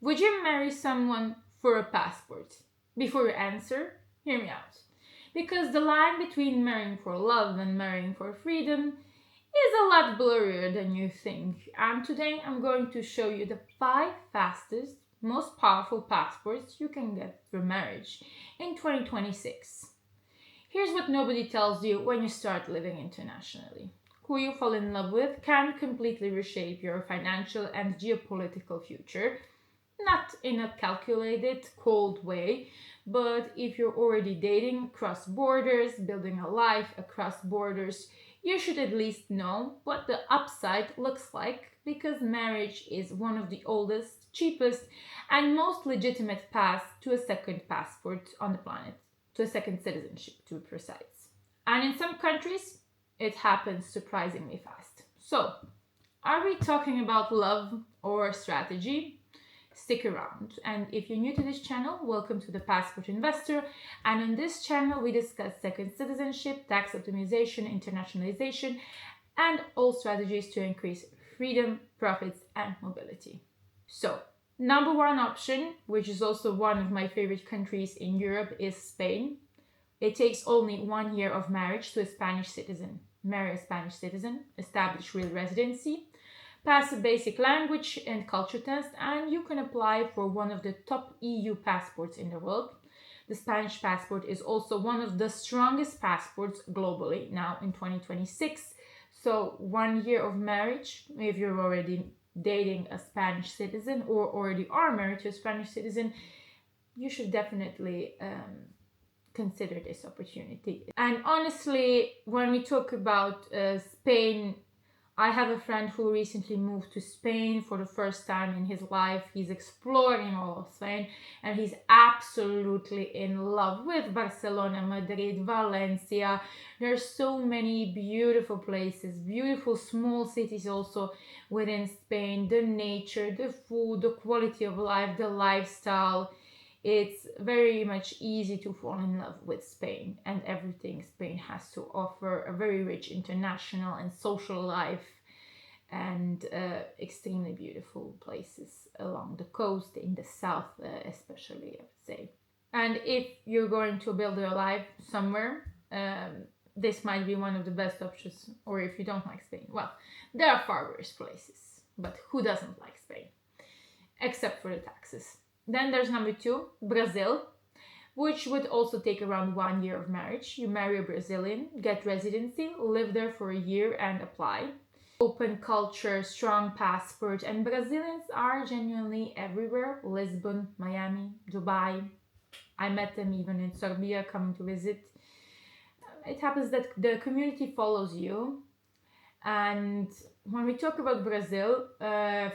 Would you marry someone for a passport? Before you answer, hear me out. Because the line between marrying for love and marrying for freedom is a lot blurrier than you think. And today I'm going to show you the 5 fastest, most powerful passports you can get through marriage in 2026. Here's what nobody tells you when you start living internationally. Who you fall in love with can completely reshape your financial and geopolitical future, not in a calculated, cold way, but if you're already dating across borders, building a life across borders, you should at least know what the upside looks like because marriage is one of the oldest, cheapest, and most legitimate paths to a second passport on the planet, to a second citizenship to be precise. And in some countries, it happens surprisingly fast. So, are we talking about love or strategy? Stick around. And if you're new to this channel, welcome to the Passport Investor. And on this channel, we discuss second citizenship, tax optimization, internationalization, and all strategies to increase freedom, profits, and mobility. So, number one option, which is also one of my favorite countries in Europe, is Spain. It takes only 1 year of marriage to a Spanish citizen. Marry a Spanish citizen, establish real residency, pass a basic language and culture test, and you can apply for one of the top EU passports in the world. The Spanish passport is also one of the strongest passports globally now in 2026. So 1 year of marriage, if you're already dating a Spanish citizen or already are married to a Spanish citizen, you should definitely consider this opportunity. And honestly, when we talk about Spain, I have a friend who recently moved to Spain for the first time in his life. He's exploring all of Spain and he's absolutely in love with Barcelona, Madrid, Valencia. There's so many beautiful places, beautiful small cities also within Spain. The nature, the food, the quality of life, the lifestyle. It's very much easy to fall in love with Spain and everything Spain has to offer, a very rich international and social life and extremely beautiful places along the coast, in the south especially, I would say. And if you're going to build your life somewhere, this might be one of the best options, or if you don't like Spain, well, there are far worse places, but who doesn't like Spain? Except for the taxes. Then there's number 2, Brazil, which would also take around 1 year of marriage. You marry a Brazilian, get residency, live there for a year and apply. Open culture, strong passport, and Brazilians are genuinely everywhere. Lisbon, Miami, Dubai. I met them even in Serbia coming to visit. It happens that the community follows you. And when we talk about Brazil,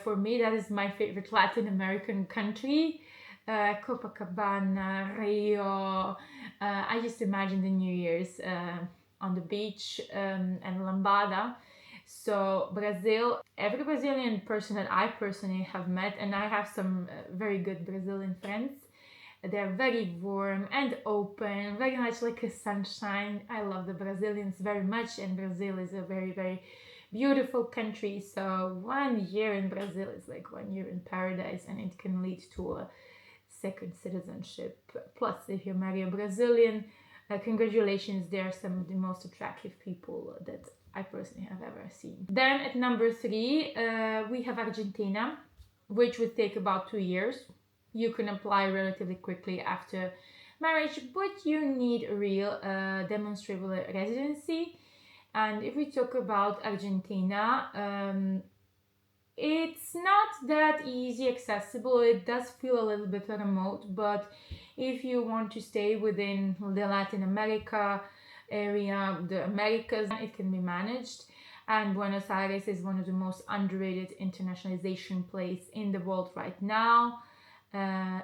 for me, that is my favorite Latin American country. Copacabana, Rio. I just imagine the New Year's on the beach and Lambada. So Brazil, every Brazilian person that I personally have met, and I have some very good Brazilian friends, they're very warm and open, very much like a sunshine. I love the Brazilians very much, and Brazil is a very, very beautiful country. So 1 year in Brazil is like 1 year in paradise, and it can lead to a second citizenship. Plus, if you marry a Brazilian, congratulations, they are some of the most attractive people that I personally have ever seen. Then at number 3, we have Argentina, which would take about 2 years. You can apply relatively quickly after marriage, but you need a real demonstrable residency. And if we talk about Argentina, it's not that easy accessible. It does feel a little bit remote, but if you want to stay within the Latin America area, the Americas, it can be managed. And Buenos Aires is one of the most underrated internationalization places in the world right now.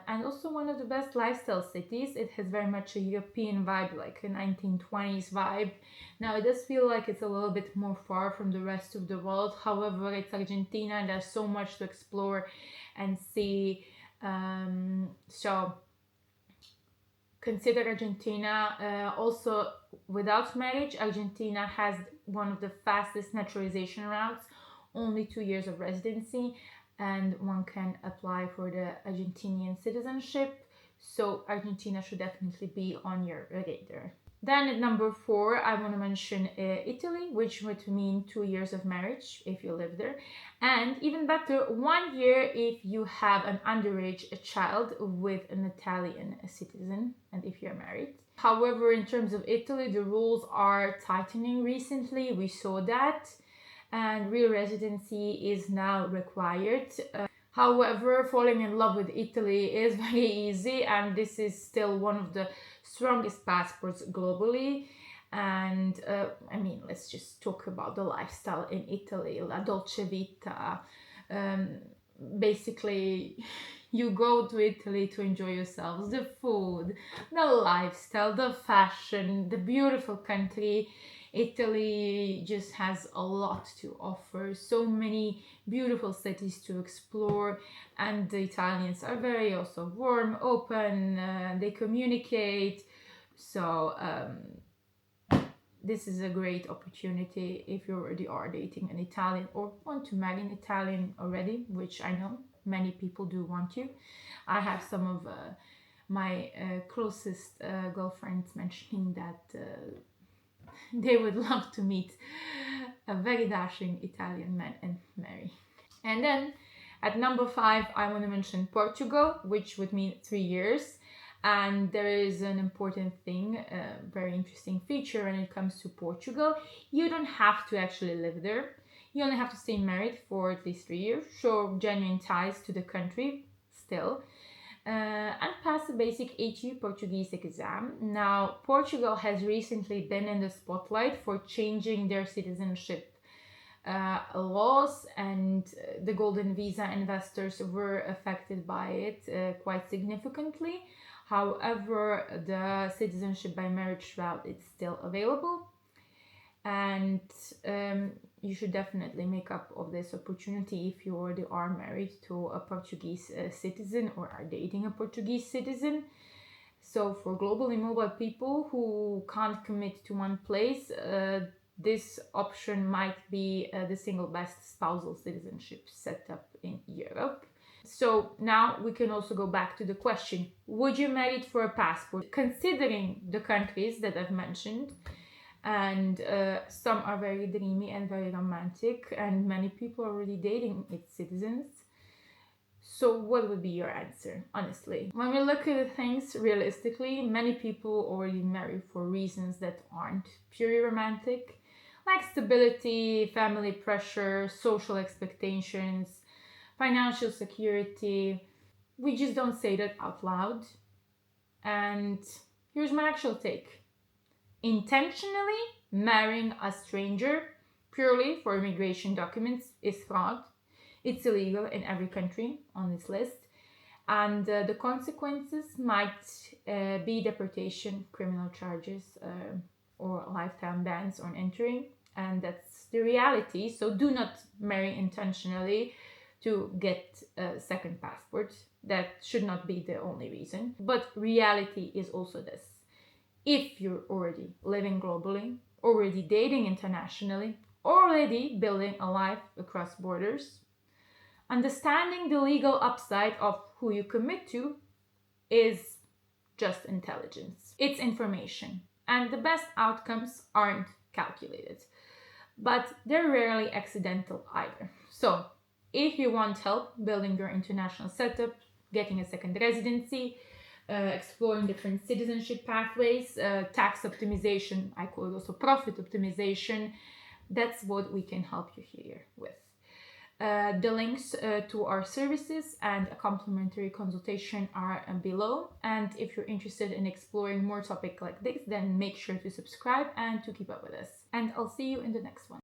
And also one of the best lifestyle cities. It has very much a European vibe, like a 1920s vibe. Now it does feel like it's a little bit more far from the rest of the world. However, it's Argentina and there's so much to explore and see. So consider Argentina. Also, without marriage, Argentina has one of the fastest naturalization routes, only 2 years of residency. and one can apply for the Argentinian citizenship. So Argentina should definitely be on your radar. Then at number 4, I want to mention Italy, which would mean 2 years of marriage if you live there. And even better, 1 year if you have an underage child with an Italian citizen and if you're married. However, in terms of Italy, the rules are tightening recently. We saw that. And real residency is now required. However, falling in love with Italy is very easy, and this is still one of the strongest passports globally. And let's just talk about the lifestyle in Italy, la dolce vita. Basically, you go to Italy to enjoy yourselves, the food, the lifestyle, the fashion, the beautiful country. Italy just has a lot to offer, so many beautiful cities to explore, and the Italians are very also warm, open, they communicate. So this is a great opportunity if you already are dating an Italian or want to marry an Italian already, which I know many people do want to. I have some of my closest girlfriends mentioning that they would love to meet a very dashing Italian man and marry. And then at number 5, I want to mention Portugal, which would mean 3 years. And there is an important thing, a very interesting feature when it comes to Portugal. You don't have to actually live there. You only have to stay married for at least 3 years, show genuine ties to the country still, and pass a basic HU Portuguese exam. Now, Portugal has recently been in the spotlight for changing their citizenship laws, and the golden visa investors were affected by it quite significantly. However, the citizenship by marriage route is still available, and you should definitely make up of this opportunity if you already are married to a Portuguese citizen or are dating a Portuguese citizen. So for globally mobile people who can't commit to one place, this option might be the single best spousal citizenship setup in Europe. So now we can also go back to the question, would you marry it for a passport? Considering the countries that I've mentioned, and some are very dreamy and very romantic, and many people are already dating its citizens. So what would be your answer, honestly? When we look at things realistically, many people already marry for reasons that aren't purely romantic, like stability, family pressure, social expectations, financial security. We just don't say that out loud. And here's my actual take. Intentionally marrying a stranger purely for immigration documents is fraud. It's illegal in every country on this list. And the consequences might be deportation, criminal charges, or lifetime bans on entering. And that's the reality. So do not marry intentionally to get a second passport. That should not be the only reason. But reality is also this. If you're already living globally, already dating internationally, already building a life across borders, understanding the legal upside of who you commit to is just intelligence. It's information. And the best outcomes aren't calculated. But they're rarely accidental either. So, if you want help building your international setup, getting a second residency, exploring different citizenship pathways, tax optimization, I call it also profit optimization, that's what we can help you here with. The links to our services and a complimentary consultation are below. And if you're interested in exploring more topics like this, then make sure to subscribe and to keep up with us. And I'll see you in the next one.